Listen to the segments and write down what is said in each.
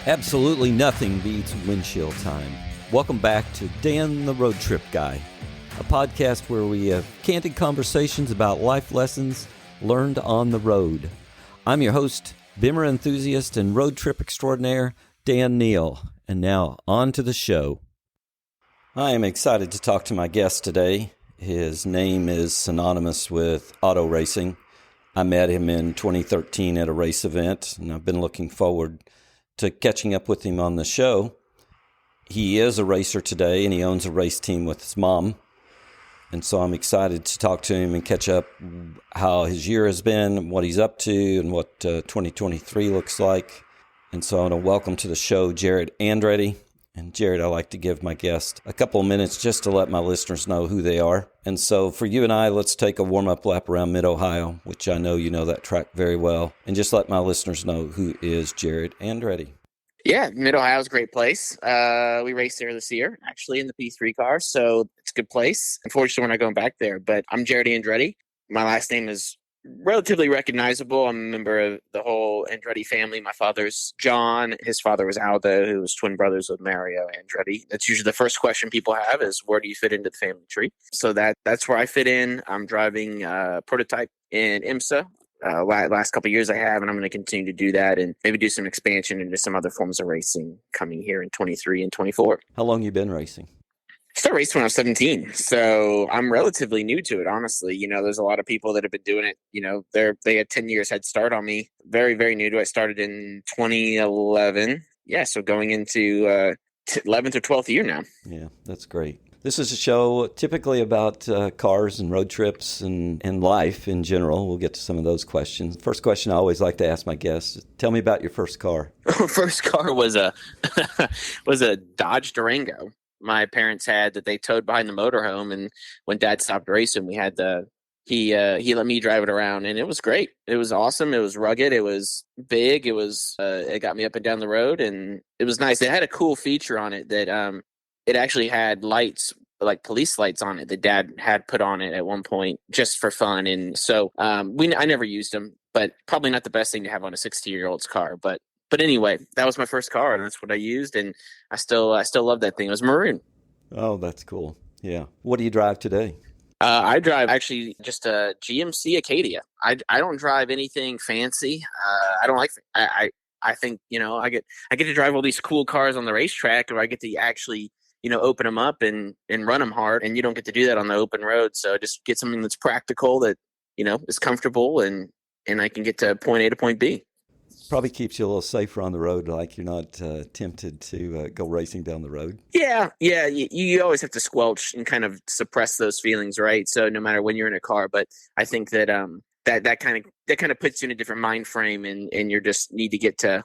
Absolutely nothing beats windshield time. Welcome back to Dan the Road Trip Guy, a podcast where we have candid conversations about life lessons learned on the road. I'm your host, Bimmer enthusiast and road trip extraordinaire, Dan Neal. And now, on to the show. I am excited to talk to my guest today. His name is synonymous with auto racing. I met him in 2013 at a race event, and I've been looking forward to catching up with him on the show. He is a racer today, and he owns a race team with his mom. And so I'm excited to talk to him and catch up how his year has been, what he's up to, and what 2023 looks like. And so I want to welcome to the show Jarett Andretti. And Jarett, I like to give my guest a couple of minutes just to let my listeners know who they are. And so for you and I, let's take a warm-up lap around Mid-Ohio, which I know you know that track very well, and just let my listeners know who is Jarett Andretti. Yeah, Mid-Ohio is a great place. We raced there this year, actually, in the P3 car, so it's a good place. Unfortunately, we're not going back there, but I'm Jarett Andretti. My last name is relatively recognizable. I'm a member of the whole Andretti family. My father's John. His father was Aldo, who was twin brothers with Mario Andretti. That's usually the first question people have is, where do you fit into the family tree? So that's where I fit in. I'm driving prototype in IMSA. Last couple of years I have, and I'm going to continue to do that and maybe do some expansion into some other forms of racing coming here in 23 and 24. How long you been racing? I started racing when I was 17, so I'm relatively new to it, honestly. You know, there's a lot of people that have been doing it. You know, they had 10 years head start on me. Very, very new to it. I started in 2011. Yeah, so going into 11th or 12th year now. Yeah, that's great. This is a show typically about cars and road trips and life in general. We'll get to some of those questions. First question I always like to ask my guests, tell me about your first car. First car was a Dodge Durango my parents had that they towed behind the motorhome, and when Dad stopped racing, we had he let me drive it around, and it was great. It was awesome. It was rugged. It was big. It got me up and down the road, and it was nice. It had a cool feature on it that it actually had lights, like police lights on it that Dad had put on it at one point just for fun. And so I never used them, but probably not the best thing to have on a 16-year-old's car. But anyway, that was my first car, and that's what I used, and I still love that thing. It was maroon. Oh, that's cool. Yeah. What do you drive today? I drive actually just a GMC Acadia. I don't drive anything fancy. I don't like. I think, you know, I get to drive all these cool cars on the racetrack, or I get to actually, you know, open them up and run them hard, and you don't get to do that on the open road. So just get something that's practical, that, you know, is comfortable, and I can get to point A to point B. Probably keeps you a little safer on the road, like you're not tempted to go racing down the road. Yeah. You always have to squelch and kind of suppress those feelings, right? So no matter when you're in a car, but I think that that kind of puts you in a different mind frame, and you just need to get to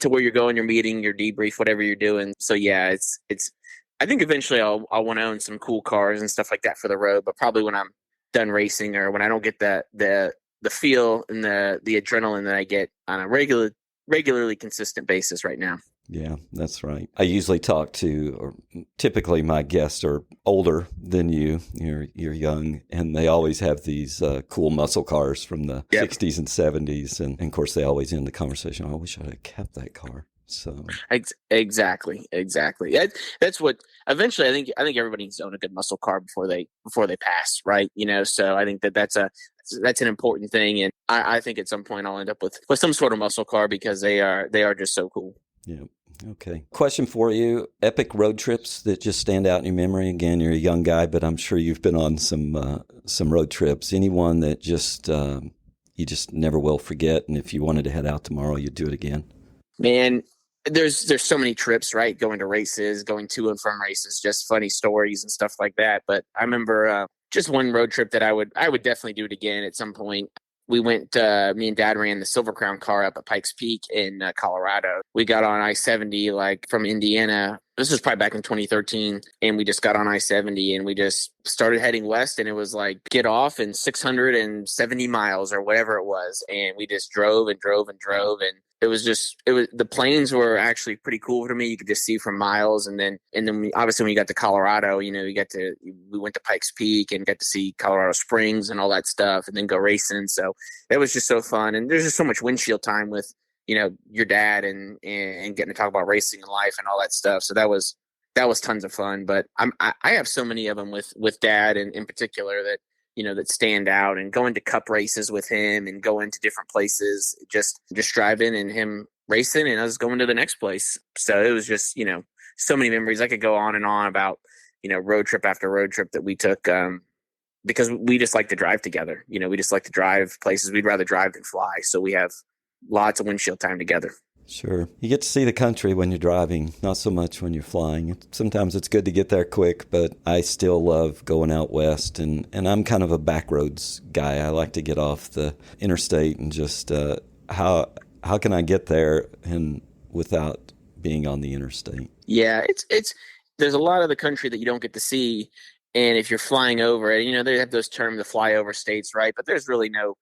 where you're going, your meeting, your debrief, whatever you're doing. So yeah, it's. I think eventually I'll want to own some cool cars and stuff like that for the road, but probably when I'm done racing, or when I don't get the feel and the adrenaline that I get on a regularly consistent basis right now. Yeah, that's right. I usually talk to, or typically my guests are older than you. You're young, and they always have these cool muscle cars from the 60s and 70s. And of course, they always end the conversation, I wish I'd have kept that car. So exactly. That's what eventually I think everybody needs to own a good muscle car before they pass, right? You know, so I think that's an important thing, and I think at some point I'll end up with some sort of muscle car, because they are just so cool. Yeah. Okay. Question for you: epic road trips that just stand out in your memory. Again, you're a young guy, but I'm sure you've been on some road trips. Anyone that just you just never will forget, and if you wanted to head out tomorrow, you'd do it again? Man, there's so many trips, right? Going to races, going to and from races, just funny stories and stuff like that. But I remember just one road trip that I would definitely do it again at some point. We went, me and Dad ran the Silver Crown car up at Pikes Peak in Colorado. We got on I-70, like from Indiana. This was probably back in 2013. And we just got on I-70 and we just started heading west. And it was like, get off in 670 miles or whatever it was. And we just drove and drove and drove. And the plains were actually pretty cool to me. You could just see from miles. And then obviously when you got to Colorado, you know, we went to Pikes Peak and got to see Colorado Springs and all that stuff, and then go racing. So that was just so fun. And there's just so much windshield time with, your dad and getting to talk about racing and life and all that stuff. So that was tons of fun. But I have so many of them with dad, and in particular, that stand out, and going to cup races with him and going to different places, just driving and him racing and us going to the next place. So it was just, so many memories. I could go on and on about, road trip after road trip that we took, because we just like to drive together. We just like to drive places. We'd rather drive than fly. So we have lots of windshield time together. Sure. You get to see the country when you're driving, not so much when you're flying. Sometimes it's good to get there quick, but I still love going out west, and I'm kind of a backroads guy. I like to get off the interstate and just how can I get there and without being on the interstate? Yeah, it's there's a lot of the country that you don't get to see, and if you're flying over it, they have those terms, the flyover states, right? But there's really no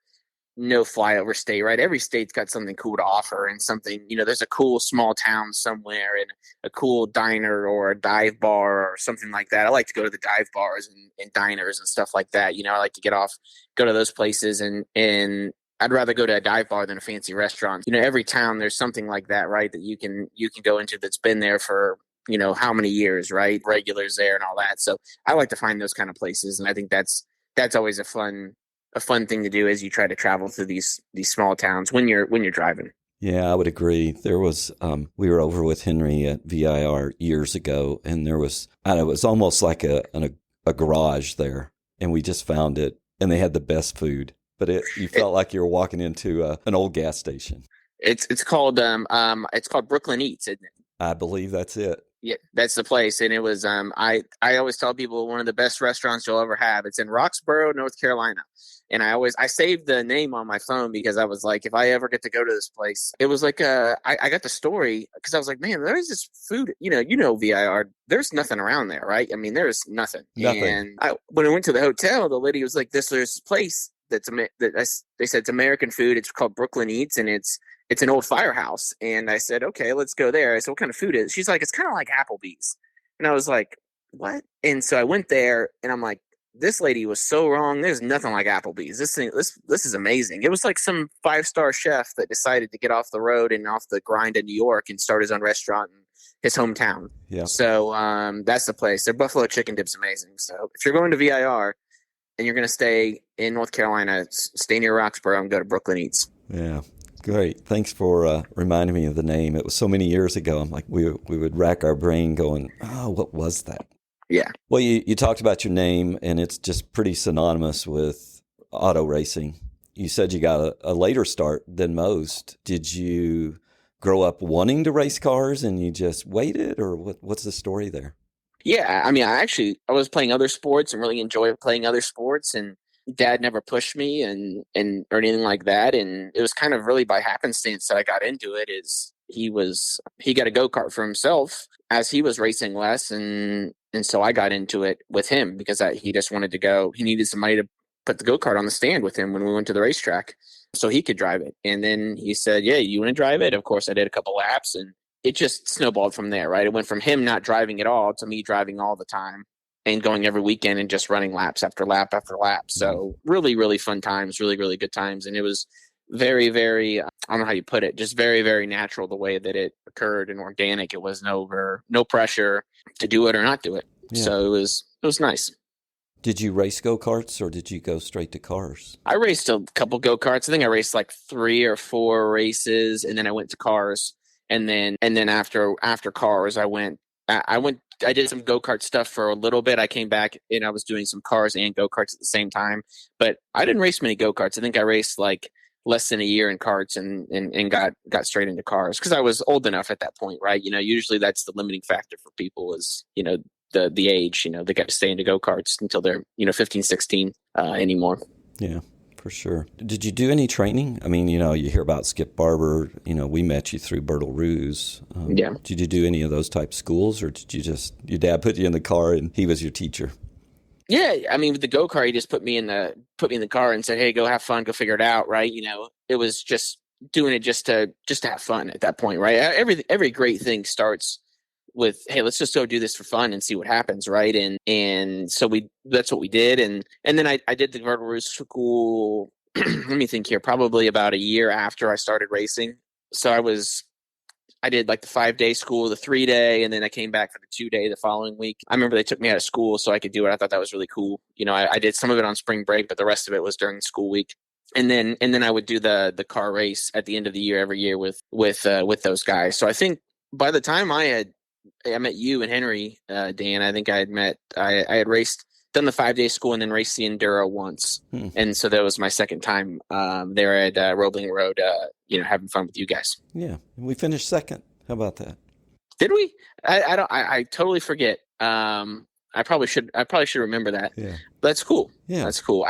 flyover state, right? Every state's got something cool to offer, and something, there's a cool small town somewhere and a cool diner or a dive bar or something like that. I like to go to the dive bars and diners and stuff like that. I like to get off, go to those places, and I'd rather go to a dive bar than a fancy restaurant. Every town there's something like that, right? That you can go into that's been there for, how many years, right? Regulars there and all that. So I like to find those kind of places, and I think that's always a fun thing to do as you try to travel through these small towns when you're driving. Yeah, I would agree. There was, we were over with Henry at VIR years ago, and there was, I don't know, it was almost like a garage there, and we just found it, and they had the best food, but you felt like you were walking into an old gas station. It's called Brooklyn Eats, isn't it? I believe that's it. Yeah, that's the place. And it was, I always tell people one of the best restaurants you'll ever have. It's in Roxborough, North Carolina. And I saved the name on my phone because I was like, if I ever get to go to this place, it was like, I got the story because I was like, man, there's this food, VIR, there's nothing around there, right? I mean, there's nothing. And when I went to the hotel, the lady was like, there's this place they said it's American food. It's called Brooklyn Eats, and it's an old firehouse. And I said, okay, let's go there. I said, what kind of food is it? She's like, it's kind of like Applebee's. And I was like, what? And so I went there, and I'm like, this lady was so wrong. There's nothing like Applebee's. This is amazing. It was like some 5-star chef that decided to get off the road and off the grind in New York and start his own restaurant in his hometown. Yeah. So that's the place. Their buffalo chicken dip's amazing. So if you're going to VIR and you're going to stay in North Carolina, stay near Roxborough and go to Brooklyn Eats. Yeah. Great. Thanks for reminding me of the name. It was so many years ago. I'm like, we would rack our brain going, oh, what was that? Yeah. Well, you talked about your name, and it's just pretty synonymous with auto racing. You said you got a later start than most. Did you grow up wanting to race cars and you just waited, or what's the story there? Yeah. I mean, I was playing other sports and really enjoyed playing other sports, and Dad never pushed me and or anything like that. And it was kind of really by happenstance that I got into it. He got a go-kart for himself as he was racing less, and so I got into it with him because he just wanted to go. He needed somebody to put the go-kart on the stand with him when we went to the racetrack so he could drive it. And then he said, yeah, you want to drive it? Of course, I did a couple laps, and it just snowballed from there, right? It went from him not driving at all to me driving all the time and going every weekend and just running laps after lap after lap. So really, really fun times, really, really good times. And it was very, very, I don't know how you put it, just very, very natural the way that it occurred and organic. It was no pressure to do it or not do it. Yeah. So it was nice. Did you race go-karts or did you go straight to cars? I raced a couple go-karts. I think I raced like 3 or 4 races, and then I went to cars. And then after cars, I did some go-kart stuff for a little bit. I came back and I was doing some cars and go-karts at the same time, but I didn't race many go-karts. I think I raced like less than a year in karts and got straight into cars because I was old enough at that point, right? Usually that's the limiting factor for people is, the age, they got to stay into go-karts until they're, 15, 16 anymore. Yeah. For sure. Did you do any training? I mean, you hear about Skip Barber. We met you through Bertle Roos. Yeah. Did you do any of those type schools, or did you just your dad put you in the car and he was your teacher? Yeah, I mean, with the go-kart, he just put me in the car and said, "Hey, go have fun, go figure it out." Right? It was just doing it just to have fun at that point, right? Every great thing starts with, hey, let's just go do this for fun and see what happens, right? And so that's what we did, and then I did the Bertle Roos school. Let me think here. Probably about a year after I started racing, So I did like the 5-day school, the 3-day, and then I came back for the 2-day the following week. I remember they took me out of school so I could do it. I thought that was really cool. I did some of it on spring break, but the rest of it was during the school week. And then I would do the car race at the end of the year every year with those guys. So I think by the time I met you and Henry, Dan, I think I had done the 5-day school and then raced the Enduro once. And so that was my second time there at Roebling Road, having fun with you guys. Yeah. We finished second. How about that? Did we? I totally forget. I probably should remember that. Yeah. That's cool. Yeah. That's cool.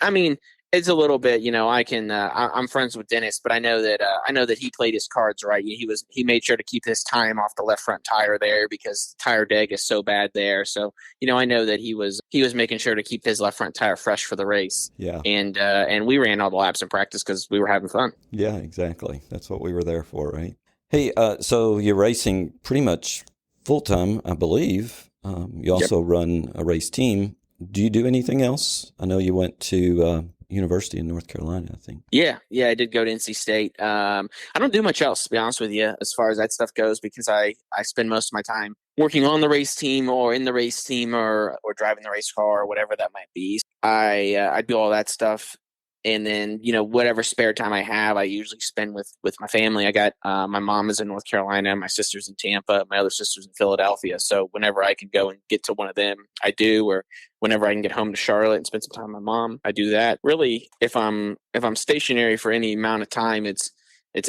I mean, it's a little bit, I'm friends with Dennis, but I know that he played his cards right. He made sure to keep his time off the left front tire there because the tire deg is so bad there. So, I know that he was making sure to keep his left front tire fresh for the race. Yeah. And we ran all the laps in practice because we were having fun. Yeah, exactly. That's what we were there for, right? Hey, so you're racing pretty much full time, I believe. You also run a race team. Do you do anything else? I know you went to University in North Carolina, I think. Yeah, I did go to NC State. I don't do much else, to be honest with you, as far as that stuff goes, because I spend most of my time working on the race team or in the race team or driving the race car or whatever that might be. I do all that stuff. And then, whatever spare time I have, I usually spend with my family. I got my mom is in North Carolina, my sister's in Tampa, my other sister's in Philadelphia. So whenever I can go and get to one of them, I do. Or whenever I can get home to Charlotte and spend some time with my mom, I do that. Really, if I'm stationary for any amount of time, it's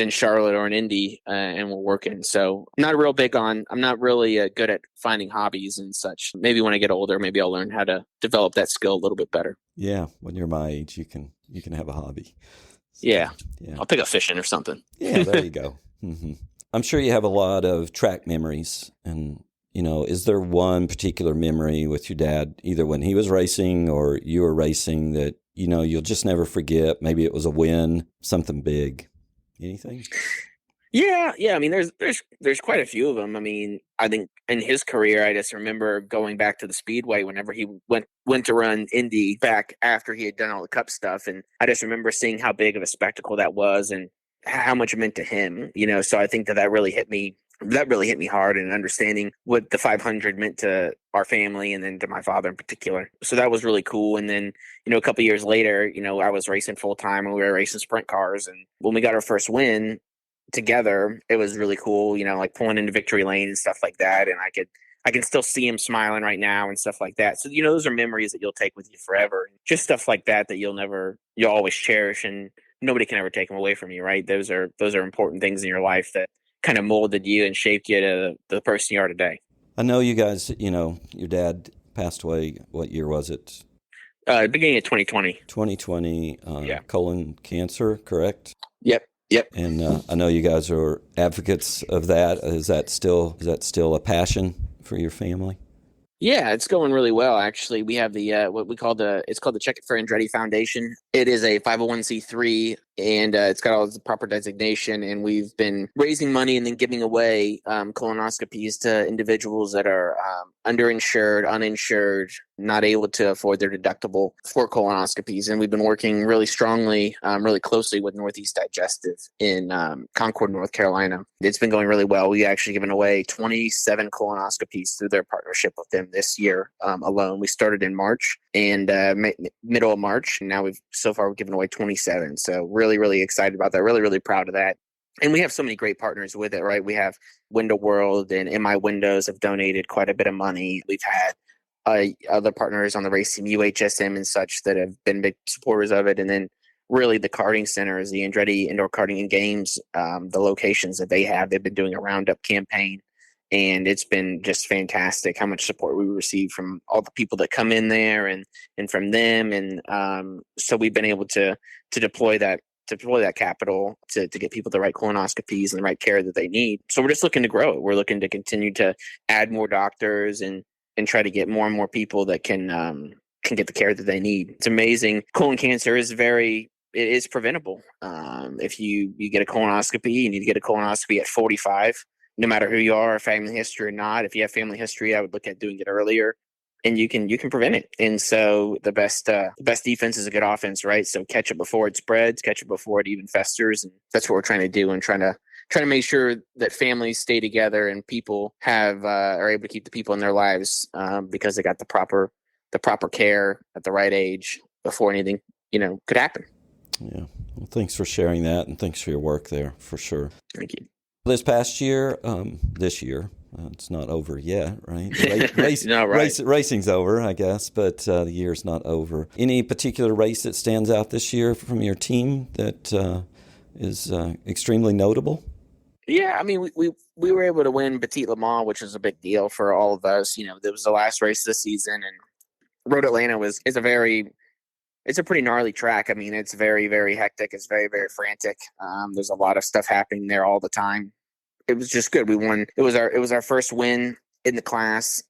in Charlotte or in Indy, and we're working. So I'm not really good at finding hobbies and such. Maybe when I get older, maybe I'll learn how to develop that skill a little bit better. Yeah, when you're my age, you can have a hobby. So, yeah, I'll pick up fishing or something. Yeah, there you go. Mm-hmm. I'm sure you have a lot of track memories. And, is there one particular memory with your dad, either when he was racing or you were racing that, you'll just never forget? Maybe it was a win, something big. Anything? Yeah. I mean, there's quite a few of them. I mean, I think in his career, I just remember going back to the Speedway whenever he went to run Indy back after he had done all the Cup stuff, and I just remember seeing how big of a spectacle that was and how much it meant to him. So I think that really hit me. That really hit me hard, and understanding what the 500 meant to our family and then to my father in particular. So that was really cool. And then, a couple years later, I was racing full time and we were racing sprint cars. And when we got our first win together, it was really cool, like pulling into victory lane and stuff like that. And I can still see him smiling right now and stuff like that. So, those are memories that you'll take with you forever. Just stuff like that you'll always cherish, and nobody can ever take them away from you, right? Those are important things in your life that kind of molded you and shaped you to the person you are today. I know you guys, your dad passed away. What year was it? Beginning of 2020. 2020, colon cancer, correct? Yep. And I know you guys are advocates of that. Is that still a passion for your family? Yeah, it's going really well. Actually, we have the it's called the Check It for Andretti Foundation. It is a 501c3, and it's got all the proper designation. And we've been raising money and then giving away colonoscopies to individuals that are underinsured, uninsured, not able to afford their deductible for colonoscopies. And we've been working really strongly, really closely with Northeast Digestive in Concord, North Carolina. It's been going really well. We actually given away 27 colonoscopies through their partnership with them this year alone. We started in March and middle of March, and now we've given away 27. So really, really excited about that. Really, really proud of that. And we have so many great partners with it, right? We have Window World and MI Windows have donated quite a bit of money. We've had other partners on the race team, UHSM and such, that have been big supporters of it. And then really the karting centers, the Andretti Indoor Karting and Games, the locations that they've been doing a roundup campaign. And it's been just fantastic how much support we receive from all the people that come in there and from them. And so we've been able to deploy that capital to get people the right colonoscopies and the right care that they need. So we're just looking to grow it. We're looking to continue to add more doctors and try to get more and more people that can get the care that they need. It's amazing. Colon cancer is it is preventable. If you get a colonoscopy, you need to get a colonoscopy at 45, no matter who you are, family history or not. If you have family history, I would look at doing it earlier. and you can prevent it. And so the best defense is a good offense, right? So catch it before it spreads, catch it before it even festers, and that's what we're trying to do, and trying to make sure that families stay together and people are able to keep the people in their lives because they got the proper care at the right age before anything could happen. Yeah. Well, thanks for sharing that, and thanks for your work there, for sure. Thank you. This past year, it's not over yet, right? No, right. Racing's over, I guess, but the year's not over. Any particular race that stands out this year from your team that is extremely notable? Yeah, I mean, we were able to win Petit Le Mans, which was a big deal for all of us. It was the last race of the season, and Road Atlanta it's a pretty gnarly track. I mean, it's very, very hectic. It's very, very frantic. There's a lot of stuff happening there all the time. It was just good. We won. It was our first win in the class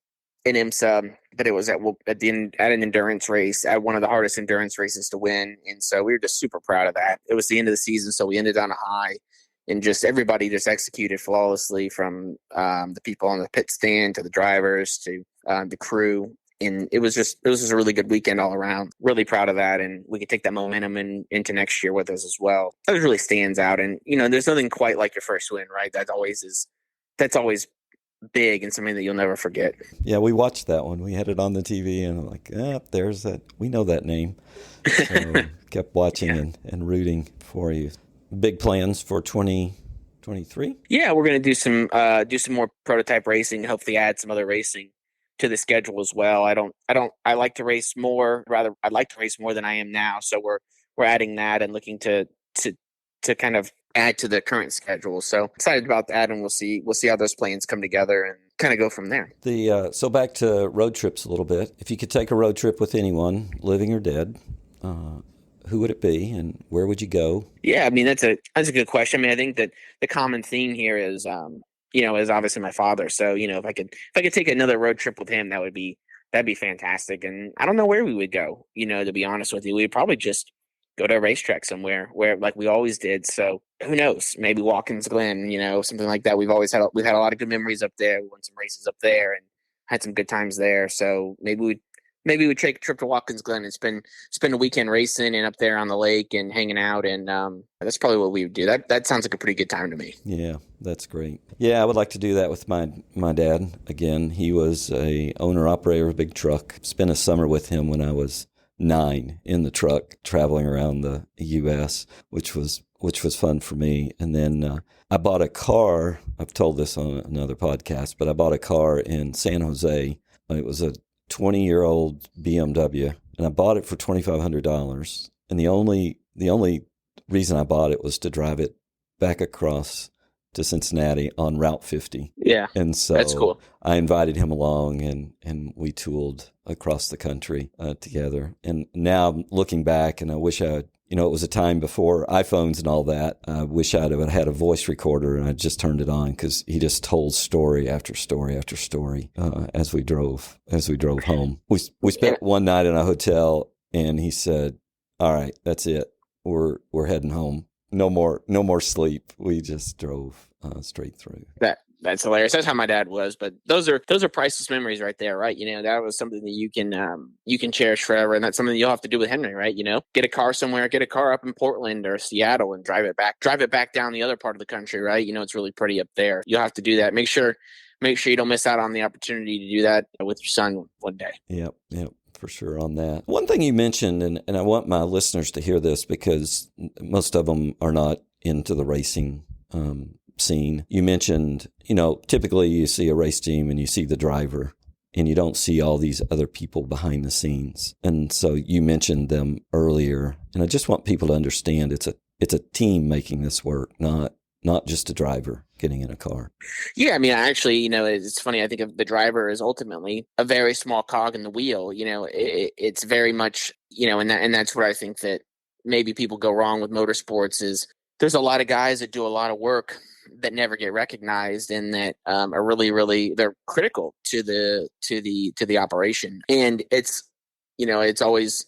in IMSA, but it was at an endurance race, at one of the hardest endurance races to win. And so we were just super proud of that. It was the end of the season, so we ended on a high, and just everybody just executed flawlessly, from the people on the pit stand to the drivers to the crew. And it was just a really good weekend all around. Really proud of that, and we could take that momentum into next year with us as well. That really stands out, and there's nothing quite like your first win, right? That's always big and something that you'll never forget. Yeah, we watched that one. We had it on the TV, and I'm like, there's that. We know that name. So kept watching Yeah. and rooting for you. Big plans for 2023? Yeah, we're gonna do some more prototype racing. Hopefully, add some other racing to the schedule as well. I like to race more. Rather, I'd like to race more than I am now. So we're adding that and looking to kind of add to the current schedule. So excited about that, and we'll see how those plans come together and kind of go from there. So back to road trips a little bit. If you could take a road trip with anyone, living or dead, who would it be, and where would you go? Yeah, I mean that's a good question. I mean, I think that the common theme here is is obviously my father. So if I could take another road trip with him, that'd be fantastic. And I don't know where we would go. To be honest with you, we'd probably just go to a racetrack somewhere where like we always did. So who knows? Maybe Watkins Glen, something like that. We've had a lot of good memories up there. We won some races up there and had some good times there. So maybe we'd take a trip to Watkins Glen and spend a weekend racing and up there on the lake and hanging out. And that's probably what we would do. That sounds like a pretty good time to me. Yeah, that's great. Yeah, I would like to do that with my dad. Again, he was a owner-operator of a big truck. Spent a summer with him when I was 9 in the truck, traveling around the U.S., which was fun for me. And then I bought a car. I've told this on another podcast, but I bought a car in San Jose. It was a 20-year-old BMW, and I bought it for $2,500. And the only reason I bought it was to drive it back across to Cincinnati on Route 50. Yeah, and so that's cool. I invited him along, and we tooled across the country together. And now looking back, and I wish it was a time before iPhones and all that. I wish I'd have had a voice recorder, and I just turned it on, because he just told story after story after story as we drove home. We spent one night in a hotel, and he said, "All right, that's it. We're heading home. No more sleep." We just drove straight through. That's hilarious. That's how my dad was. But those are priceless memories right there, right? That was something that you can cherish forever, and that's something you'll have to do with Henry, right? Get a car somewhere, get a car up in Portland or Seattle, and drive it back down the other part of the country, right? It's really pretty up there. You'll have to do that. Make sure you don't miss out on the opportunity to do that with your son one day. Yep. For sure on that. One thing you mentioned, and I want my listeners to hear this because most of them are not into the racing scene. You mentioned, typically you see a race team and you see the driver, and you don't see all these other people behind the scenes. And so you mentioned them earlier, and I just want people to understand it's a team making this work, not just a driver getting in a car. Yeah, I mean, actually, it's funny. I think of the driver as ultimately a very small cog in the wheel. It's very much, and that's where I think that maybe people go wrong with motorsports is there's a lot of guys that do a lot of work that never get recognized, and that are really, really, they're critical to the operation. And it's always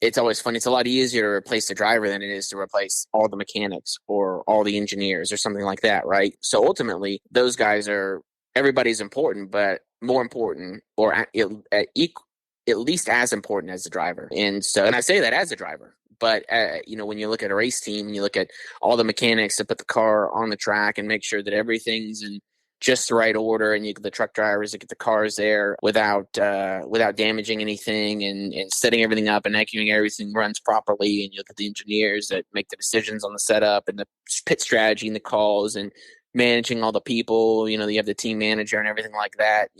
funny. It's a lot easier to replace the driver than it is to replace all the mechanics or all the engineers or something like that, right? So ultimately, those guys everybody's important, but more important, or at least as important as the driver. And so, and I say that as a driver, but when you look at a race team and you look at all the mechanics that put the car on the track and make sure that everything's in just the right order, and you get the truck drivers that get the cars there without damaging anything, and setting everything up and making everything runs properly. And you look at the engineers that make the decisions on the setup and the pit strategy and the calls and managing all the people. You have the team manager and everything like that.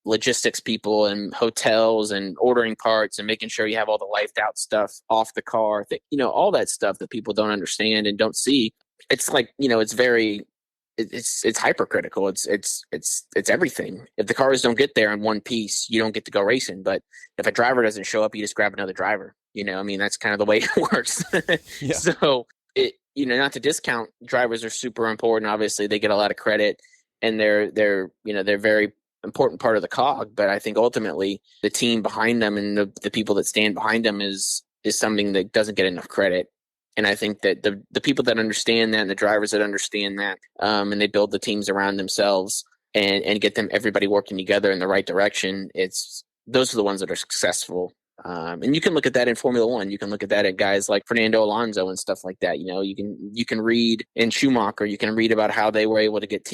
Logistics people and hotels and ordering parts and making sure you have all the lifed out stuff off the car. All that stuff that people don't understand and don't see. It's like, it's very, it's hypercritical. It's everything. If the cars don't get there in one piece, you don't get to go racing. But if a driver doesn't show up, you just grab another driver. That's kind of the way it works. Yeah. So not to discount, drivers are super important. Obviously, they get a lot of credit, and they're very important part of the cog. But I think ultimately the team behind them and the people that stand behind them is something that doesn't get enough credit. And I think that the people that understand that, and the drivers that understand that, and they build the teams around themselves and get everybody working together in the right direction, those are the ones that are successful. And you can look at that in Formula One. You can look at that at guys like Fernando Alonso and stuff like that. You can read in Schumacher, you can read about how they were able to get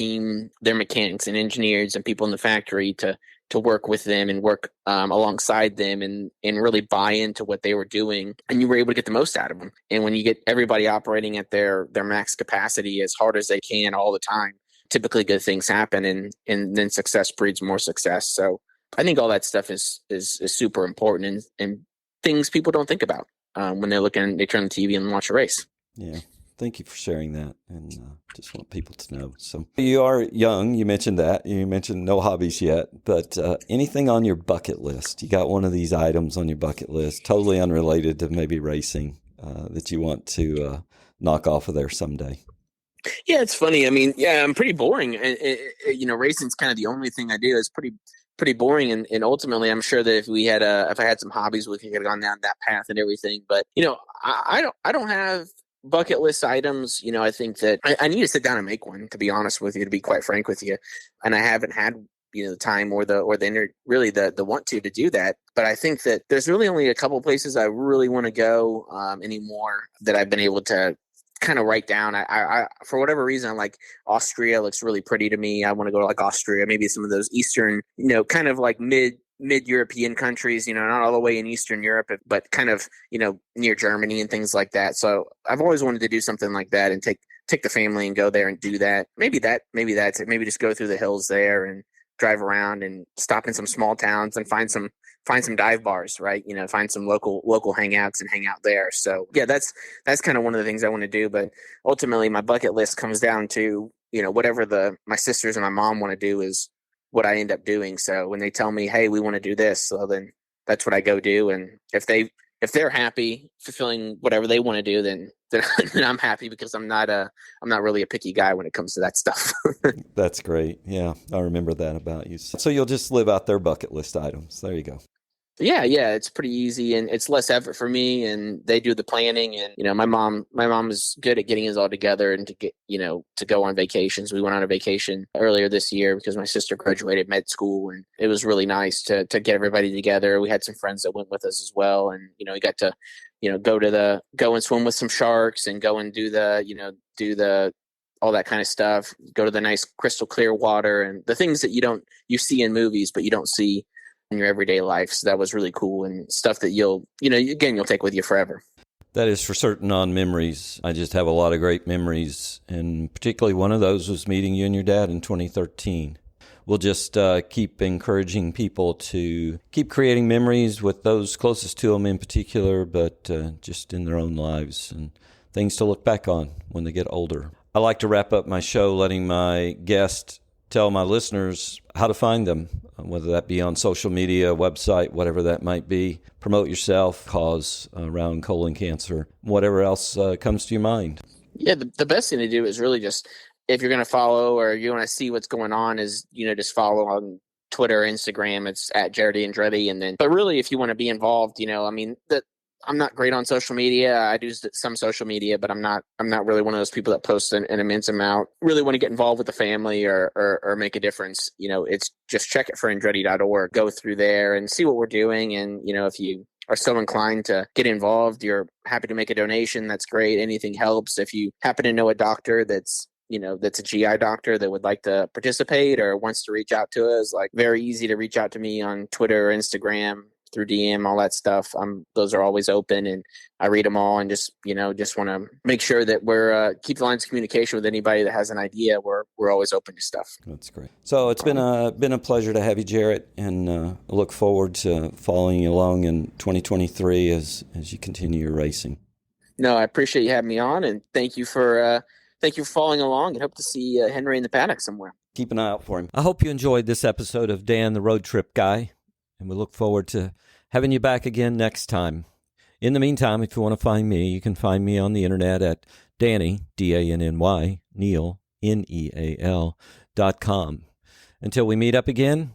their mechanics and engineers and people in the factory to work with them and work alongside them and really buy into what they were doing. And you were able to get the most out of them. And when you get everybody operating at their max capacity as hard as they can all the time, typically good things happen, and then success breeds more success. So I think all that stuff is super important and things people don't think about when they turn the TV and watch a race. Yeah. Thank you for sharing that, and just want people to know. So you are young. You mentioned that. You mentioned no hobbies yet, but anything on your bucket list? You got one of these items on your bucket list, totally unrelated to maybe racing, that you want to knock off of there someday? Yeah, it's funny. I mean, yeah, I'm pretty boring. Racing's kind of the only thing I do. It's pretty boring, and ultimately, I'm sure that if I had some hobbies, we could have gone down that path and everything. But I don't have bucket list items. I think that I need to sit down and make one, to be honest with you, to be quite frank with you. And I haven't had the time or the really the want to do that. But I think that there's really only a couple places I really want to go anymore that I've been able to kind of write down. I for whatever reason, like Austria looks really pretty to me. I want to go to like Austria, maybe some of those Eastern, kind of like mid European countries, not all the way in Eastern Europe, but kind of, near Germany and things like that. So I've always wanted to do something like that and take the family and go there and do that. Maybe that's it. Maybe just go through the hills there and drive around and stop in some small towns and find some dive bars, right? Find some local hangouts and hang out there. So yeah, that's kind of one of the things I want to do. But ultimately my bucket list comes down to, whatever my sisters and my mom want to do is what I end up doing. So when they tell me, hey, we want to do this, so then that's what I go do. And if they're happy fulfilling whatever they want to do, then I'm happy, because I'm not really a picky guy when it comes to that stuff. That's great. Yeah, I remember that about you. So you'll just live out their bucket list items. There you go. Yeah, it's pretty easy, and it's less effort for me, and they do the planning. And my mom is good at getting us all together and to get to go on vacations. We went on a vacation earlier this year because my sister graduated med school, and it was really nice to get everybody together. We had some friends that went with us as well, and we got to go and swim with some sharks and go and do the all that kind of stuff. Go to the nice crystal clear water and the things that you see in movies but you don't see in your everyday life. So that was really cool, and stuff that you'll take with you forever. That is for certain on memories. I just have a lot of great memories, and particularly one of those was meeting you and your dad in 2013. We'll just keep encouraging people to keep creating memories with those closest to them in particular, but just in their own lives, and things to look back on when they get older. I like to wrap up my show letting my guest tell my listeners how to find them, whether that be on social media, website, whatever that might be. Promote yourself, cause around colon cancer, whatever else comes to your mind. Yeah, the best thing to do is really just, if you're going to follow or you want to see what's going on, is, just follow on Twitter, Instagram. It's at Jarett Andretti. But really, if you want to be involved, I'm not great on social media. I do some social media, but I'm not really one of those people that posts an immense amount. Really want to get involved with the family or make a difference. It's just check it for Andretti.org. Go through there and see what we're doing. And, if you are so inclined to get involved, you're happy to make a donation. That's great. Anything helps. If you happen to know a doctor that's a GI doctor that would like to participate or wants to reach out to us, like, very easy to reach out to me on Twitter or Instagram through DM, all that stuff. Those are always open, and I read them all, and just want to make sure that we're keep the lines of communication with anybody that has an idea. We're always open to stuff. That's great. So it's been a pleasure to have you, Jarett, and I look forward to following you along in 2023 as you continue your racing. No, I appreciate you having me on, and thank you for following along, and hope to see Henry in the paddock somewhere. Keep an eye out for him. I hope you enjoyed this episode of Dan the Road Trip Guy, and we look forward to having you back again next time. In the meantime, if you want to find me, you can find me on the internet at Danny, D-A-N-N-Y, Neal, Neal.com. Until we meet up again,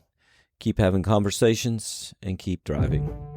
keep having conversations and keep driving.